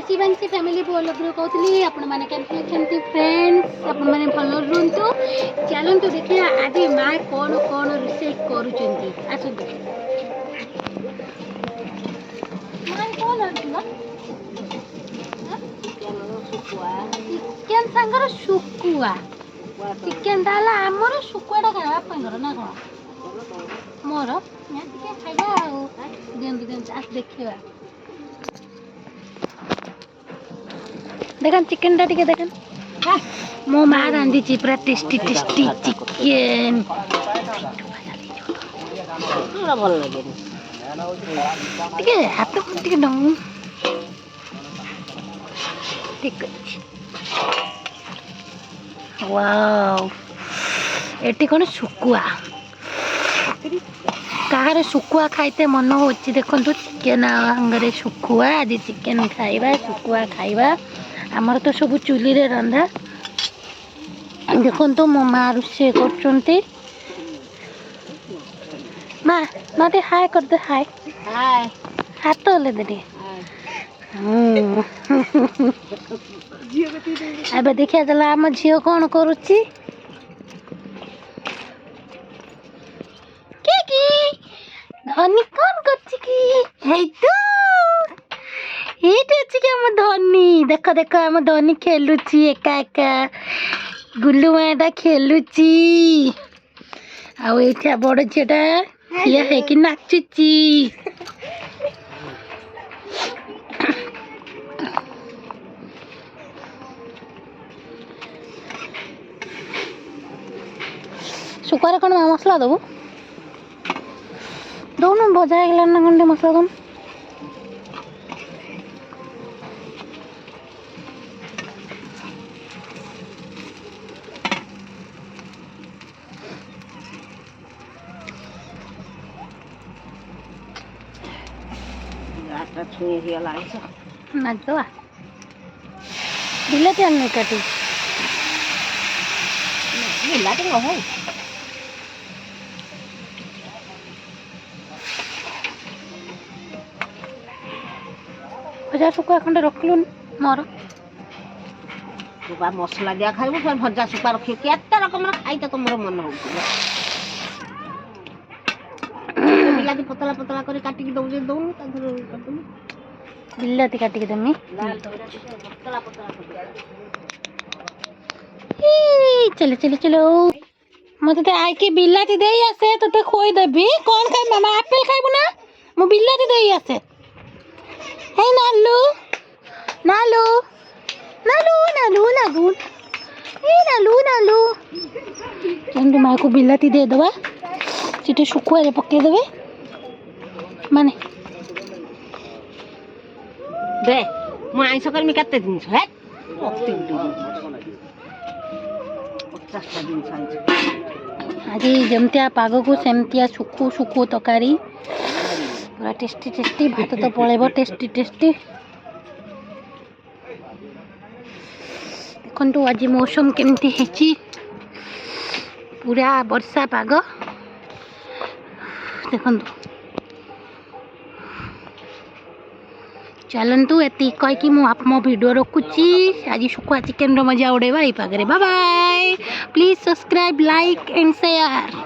Shivanshi family blog कहती आपण मैंने केमती फ्रेंड्स आपण मैंने भल रुहतु चलतु देखिए आज माँ कौन कौन रोषे कर चिकेन सांगर शुकुआ चिकेन आमर शुकुआटा खाए बापांर ना कौन मोर खाइबा दिंतु दिंतु आस देखा देखन चिकेन टा टिके देखन मो माँ रांधी पूरा टेस्टी टेस्टी चिकेन भल लगे टिके हाथ टिके नऊ ठीक वाओ एटी कौन शुकुआ कहार शुकुआ खाइते मन हो देखु चिकेन आंगरे शुकुआ आज चिकेन खाइबा शुकुआ खाइबा आमर तो सब चुली रे रंधा देखो मो माँ रोषे कर माँ मत हाय कर दे हाय हाय हाथ तो ले दे अब देखिए चला आम झील कौन करुच्ची धनी कौन कर धनी देख देख आम धनी खेलुची एका एका गुल्लू माटा खेलुची आठा बड़ झीटा ठिया है कि नाचुची शुक्र कौन मसला दबू दौन भजा है ना खंडे मसला दौन छुए नाचवा बिलाती आने काटी बिलाती न हो भजा शुकुआ खंडे रखलु मोर सुपा मसला दिया खाइबु फिर भजा सुपा रखियो केते रकम खाइते तुमर मन हो बिलाती पतला पतला कर काटी के दउजे दउनु ता धर कर बिलाती काटी के दमी पतला पतला चलो चलो चलो मत आई के बिलाती दे आसे तो खोई देबी कौन खाई मामा एप्पल खाइबु ना मु बिलाती दे आसे हे नालू नालू नालू नालू नालू ए नालू नालू चंदू माँ को बिलाती दे दबा सीटे शुकुआ रे पके देबे माने दे मु आइस करमी केते दिन छ हे 50 दिन छ आज जमतिया पाग को सेमतिया सुखु सुखु तकारी पूरा टेस्टी टेस्टी भात तो पड़ेब टेस्टी टेस्टी देखु आज मौसम केमती है पूरा वर्षा पाग देखु चलतु एति कहीकि मो वीडियो रखुची आज शुकुआ चिकेन मजा उड़ेबा ये पागरे bye bye please subscribe like and share.